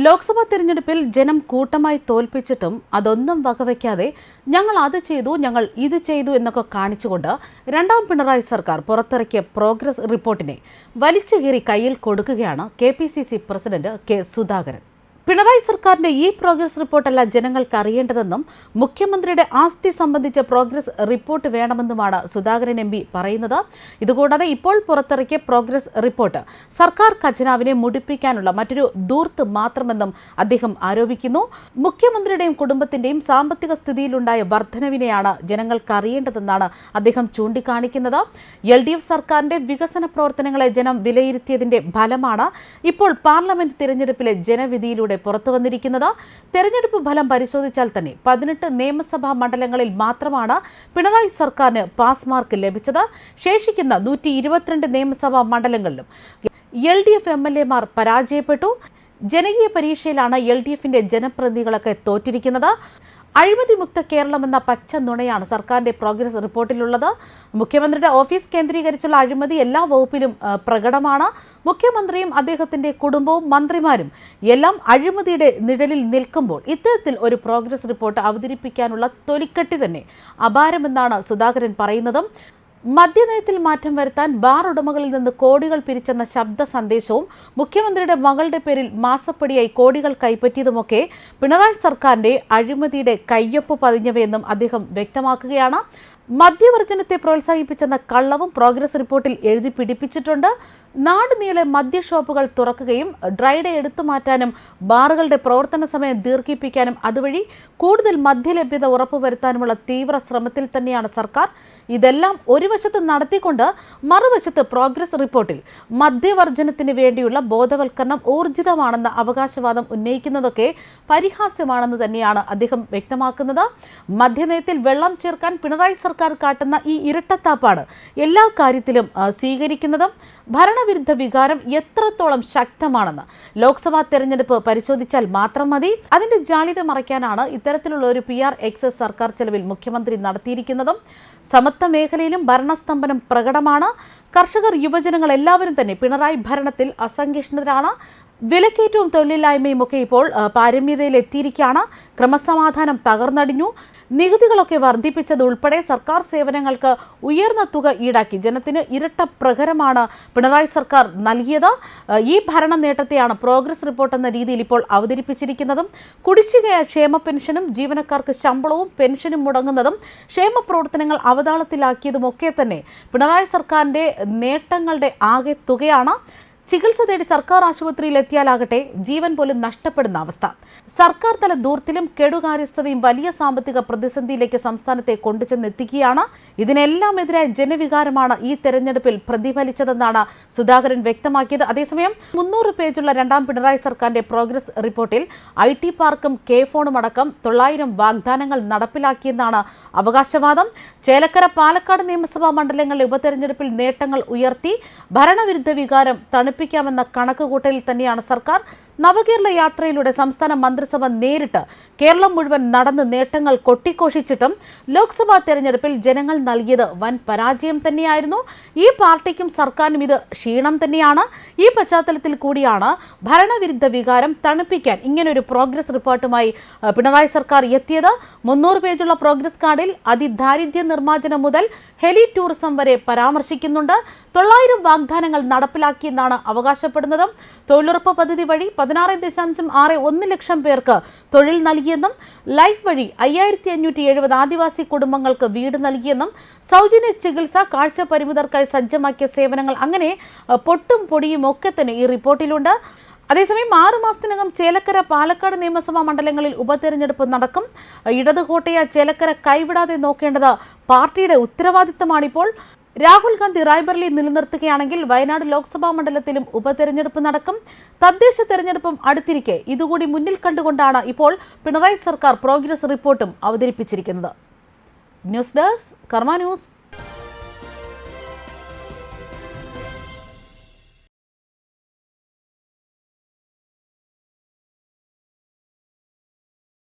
ലോക്സഭാ തെരഞ്ഞെടുപ്പിൽ ജനം കൂട്ടമായി തോൽപ്പിച്ചിട്ടും അതൊന്നും വകവയ്ക്കാതെ ഞങ്ങൾ അത് ചെയ്തു, ഞങ്ങൾ ഇത് ചെയ്തു എന്നൊക്കെ കാണിച്ചുകൊണ്ട് രണ്ടാം പിണറായി സർക്കാർ പുറത്തിറക്കിയ പ്രോഗ്രസ് റിപ്പോർട്ടിനെ വലിച്ചുകീറി കയ്യിൽ കൊടുക്കുകയാണ് KPCC president K Sudhakaran. Pinarayi സർക്കാരിന്റെ ഈ പ്രോഗ്രസ് റിപ്പോർട്ടല്ല ജനങ്ങൾക്ക് അറിയേണ്ടതെന്നും മുഖ്യമന്ത്രിയുടെ ആസ്തി സംബന്ധിച്ച പ്രോഗ്രസ് റിപ്പോർട്ട് വേണമെന്നുമാണ് സുധാകരൻ MP പറയുന്നത്. ഇതുകൂടാതെ ഇപ്പോൾ പുറത്തിറക്കിയ പ്രോഗ്രസ് റിപ്പോർട്ട് സർക്കാർ ഖജനാവിനെ മുടിപ്പിക്കാനുള്ള മറ്റൊരു ധൂർത്ത് മാത്രമെന്നും അദ്ദേഹം ആരോപിക്കുന്നു. മുഖ്യമന്ത്രിയുടെയും കുടുംബത്തിന്റെയും സാമ്പത്തിക സ്ഥിതിയിലുണ്ടായ വർധനവിനെയാണ് ജനങ്ങൾക്ക് അറിയേണ്ടതെന്നാണ് അദ്ദേഹം ചൂണ്ടിക്കാണിക്കുന്നത്. LDF സർക്കാരിന്റെ വികസന പ്രവർത്തനങ്ങളെ ജനം വിലയിരുത്തിയതിന്റെ ഫലമാണ് ഇപ്പോൾ പാർലമെന്റ് തിരഞ്ഞെടുപ്പിലെ ജനവിധിയിലൂടെ പുറത്തു വന്നിരിക്കുന്നത്. തെരഞ്ഞെടുപ്പ് ഫലം പരിശോധിച്ചാൽ തന്നെ 18 നിയമസഭാ മണ്ഡലങ്ങളിൽ മാത്രമാണ് പിണറായി സർക്കാരിന് പാസ് മാർക്ക് ലഭിച്ചത്. ശേഷിക്കുന്ന 122 നിയമസഭാ മണ്ഡലങ്ങളിലും LDF MLA മാർ പരാജയപ്പെട്ടു. ജനകീയ പരീക്ഷയിലാണ് LDFന്റെ ജനപ്രതിനിധികളൊക്കെ തോറ്റിരിക്കുന്നത്. അഴിമതിമുക്ത കേരളം എന്ന പച്ച നുണയാണ് സർക്കാരിന്റെ പ്രോഗ്രസ് റിപ്പോർട്ടിലുള്ളത്. മുഖ്യമന്ത്രിയുടെ ഓഫീസ് കേന്ദ്രീകരിച്ചുള്ള അഴിമതി എല്ലാ വകുപ്പിലും പ്രകടമാണ്. മുഖ്യമന്ത്രിയും അദ്ദേഹത്തിന്റെ കുടുംബവും മന്ത്രിമാരും എല്ലാം അഴിമതിയുടെ നിഴലിൽ നിൽക്കുമ്പോൾ ഇത്തരത്തിൽ ഒരു പ്രോഗ്രസ് റിപ്പോർട്ട് അവതരിപ്പിക്കാനുള്ള തൊലിക്കെട്ടി തന്നെ അപാരമെന്നാണ് സുധാകരൻ പറയുന്നത്. മദ്യനയത്തിൽ മാറ്റം വരുത്താൻ ബാർ ഉടമകളിൽ നിന്ന് കോടികൾ പിരിച്ചെന്ന ശബ്ദ സന്ദേശവും മുഖ്യമന്ത്രിയുടെ മകളുടെ പേരിൽ മാസപ്പടിയായി കോടികൾ കൈപ്പറ്റിയതുമൊക്കെ പിണറായി സർക്കാരിന്റെ അഴിമതിയുടെ കയ്യൊപ്പ് പതിഞ്ഞവയെന്നും അദ്ദേഹം വ്യക്തമാക്കുകയാണ്. മദ്യവർജനത്തെ പ്രോത്സാഹിപ്പിച്ചെന്ന കള്ളവും പ്രോഗ്രസ് റിപ്പോർട്ടിൽ എഴുതി പിടിപ്പിച്ചിട്ടുണ്ട്. നാടുനീളെ മദ്യഷോപ്പുകൾ തുറക്കുകയും ഡ്രൈഡേ എടുത്തു മാറ്റാനും ബാറുകളുടെ പ്രവർത്തന സമയം ദീർഘിപ്പിക്കാനും അതുവഴി കൂടുതൽ മദ്യലഭ്യത ഉറപ്പുവരുത്താനുമുള്ള തീവ്ര ശ്രമത്തിൽ തന്നെയാണ് സർക്കാർ. ഇതെല്ലാം ഒരു വശത്ത് നടത്തിക്കൊണ്ട് മറുവശത്ത് പ്രോഗ്രസ് റിപ്പോർട്ടിൽ മദ്യവർജനത്തിന് വേണ്ടിയുള്ള ബോധവൽക്കരണം ഊർജിതമാണെന്ന അവകാശവാദം ഉന്നയിക്കുന്നതൊക്കെ പരിഹാസ്യമാണെന്ന് തന്നെയാണ് അദ്ദേഹം വ്യക്തമാക്കുന്നത്. മദ്യനയത്തിൽ വെള്ളം ചേർക്കാൻ പിണറായി സർക്കാർ കാട്ടുന്ന ഈ ഇരട്ടത്താപ്പാണ് എല്ലാ കാര്യത്തിലും സ്വീകരിക്കുന്നതും. ഭരണവിരുദ്ധ വികാരം എത്രത്തോളം ശക്തമാണെന്ന് ലോക്സഭാ തെരഞ്ഞെടുപ്പ് പരിശോധിച്ചാൽ മാത്രം മതി. അതിന്റെ ജാള്യത മറയ്ക്കാനാണ് ഇത്തരത്തിലുള്ള ഒരു PR എക്സസ് സർക്കാർ ചെലവിൽ മുഖ്യമന്ത്രി നടത്തിയിരിക്കുന്നതും. സമത്വ മേഖലയിലും ഭരണസ്തംഭനം പ്രകടമാണ്. കർഷകർ, യുവജനങ്ങൾ എല്ലാവരും തന്നെ പിണറായി ഭരണത്തിൽ അസഹിഷ്ണുതരാണ്. വിലക്കയറ്റവും തൊഴിലില്ലായ്മയും ഒക്കെ ഇപ്പോൾ പാരമ്യതയിലെത്തിയിരിക്കുകയാണ്. ക്രമസമാധാനം തകർന്നടിഞ്ഞു. നികുതികളൊക്കെ വർദ്ധിപ്പിച്ചത് ഉൾപ്പെടെ സർക്കാർ സേവനങ്ങൾക്ക് ഉയർന്ന തുക ഈടാക്കി ജനത്തിന് ഇരട്ട പ്രഹരമാണ് പിണറായി സർക്കാർ നൽകിയത്. ഈ ഭരണ നേട്ടത്തെയാണ് പ്രോഗ്രസ് റിപ്പോർട്ട് എന്ന രീതിയിൽ ഇപ്പോൾ അവതരിപ്പിച്ചിരിക്കുന്നതും. കുടിശ്ശികയായ ക്ഷേമ പെൻഷനും ജീവനക്കാർക്ക് ശമ്പളവും പെൻഷനും മുടങ്ങുന്നതും ക്ഷേമ പ്രവർത്തനങ്ങൾ അവതാളത്തിലാക്കിയതുമൊക്കെ തന്നെ പിണറായി സർക്കാരിന്റെ നേട്ടങ്ങളുടെ ആകെ തുകയാണ്. ചികിത്സ തേടി സർക്കാർ ആശുപത്രിയിൽ എത്തിയാലാകട്ടെ ജീവൻ പോലും നഷ്ടപ്പെടുന്ന അവസ്ഥ. സർക്കാർ തല ധൂർത്തിലും കെടുകാര്യസ്ഥതയും വലിയ സാമ്പത്തിക പ്രതിസന്ധിയിലേക്ക് സംസ്ഥാനത്തെ കൊണ്ടുചെന്നെത്തിക്കുകയാണ്. ഇതിനെല്ലാം എതിരായ ജനവികാരമാണ് ഈ തെരഞ്ഞെടുപ്പിൽ പ്രതിഫലിച്ചതെന്നാണ് സുധാകരൻ വ്യക്തമാക്കിയത്. അതേസമയം 300 പേജുള്ള രണ്ടാം പിണറായി സർക്കാരിന്റെ പ്രോഗ്രസ് റിപ്പോർട്ടിൽ IT പാർക്കും K-ഫോണും അടക്കം 900 വാഗ്ദാനങ്ങൾ നടപ്പിലാക്കിയെന്നാണ് അവകാശവാദം. ചേലക്കര, പാലക്കാട് നിയമസഭാ മണ്ഡലങ്ങളിലെ ഉപതെരഞ്ഞെടുപ്പിൽ നേട്ടങ്ങൾ ഉയർത്തി ഭരണവിരുദ്ധ വികാരം തണുപ്പിക്കാമെന്ന കണക്കുകൂട്ടലിൽ തന്നെയാണ് സർക്കാർ. നവകേരള യാത്രയിലൂടെ സംസ്ഥാന മന്ത്രിസഭ നേരിട്ട് കേരളം മുഴുവൻ നടന്ന് നേട്ടങ്ങൾ കൊട്ടിഘോഷിച്ചിട്ടും ലോക്സഭാ തെരഞ്ഞെടുപ്പിൽ ജനങ്ങൾ നൽകിയത് വൻ പരാജയം തന്നെയായിരുന്നു. ഈ പാർട്ടിക്കും സർക്കാരിനും ഇത് ക്ഷീണം തന്നെയാണ്. ഈ പശ്ചാത്തലത്തിൽ കൂടിയാണ് ഭരണവിരുദ്ധ വികാരം തണുപ്പിക്കാൻ ഇങ്ങനൊരു പ്രോഗ്രസ് റിപ്പോർട്ടുമായി പിണറായി സർക്കാർ എത്തിയത്. 300 പേജുള്ള പ്രോഗ്രസ് കാർഡിൽ അതിദാരിദ്ര്യ നിർമ്മാർജ്ജനം മുതൽ ഹെലി ടൂറിസം വരെ പരാമർശിക്കുന്നുണ്ട്. 900 വാഗ്ദാനങ്ങൾ നടപ്പിലാക്കിയെന്നാണ് അവകാശപ്പെടുന്നത്. തൊഴിലുറപ്പ് പദ്ധതി വഴി 16.61 ലക്ഷം പേർക്ക് തൊഴിൽ നൽകിയെന്നും ലൈഫ് വഴി 5570 ആദിവാസി കുടുംബങ്ങൾക്ക് വീട് നൽകിയെന്നും സൗജന്യ ചികിത്സ, കാഴ്ച പരിമിതർക്കായി സജ്ജമാക്കിയ സേവനങ്ങൾ, അങ്ങനെ പൊട്ടും പൊടിയും ഒക്കെ തന്നെ ഈ റിപ്പോർട്ടിലുണ്ട്. അതേസമയം 6 മാസത്തിനകം ചേലക്കര, പാലക്കാട് നിയമസഭാ മണ്ഡലങ്ങളിൽ ഉപതെരഞ്ഞെടുപ്പ് നടക്കും. ഇടത് കോട്ടയ ചേലക്കര കൈവിടാതെ നോക്കേണ്ടത് പാർട്ടിയുടെ ഉത്തരവാദിത്തമാണിപ്പോൾ. രാഹുൽ ഗാന്ധി റായ്ബറേലി നിലനിർത്തുകയാണെങ്കിൽ വയനാട് ലോക്സഭാ മണ്ഡലത്തിലും ഉപതെരഞ്ഞെടുപ്പ് നടക്കും. തദ്ദേശ തെരഞ്ഞെടുപ്പും അടുത്തിരിക്കെ ഇതുകൂടി മുന്നിൽ കണ്ടുകൊണ്ടാണ് ഇപ്പോൾ പിണറായി സർക്കാർ പ്രോഗ്രസ് റിപ്പോർട്ടും അവതരിപ്പിച്ചിരിക്കുന്നത്. ന്യൂസ് ഡെസ്ക് കർമ്മ ന്യൂസ്.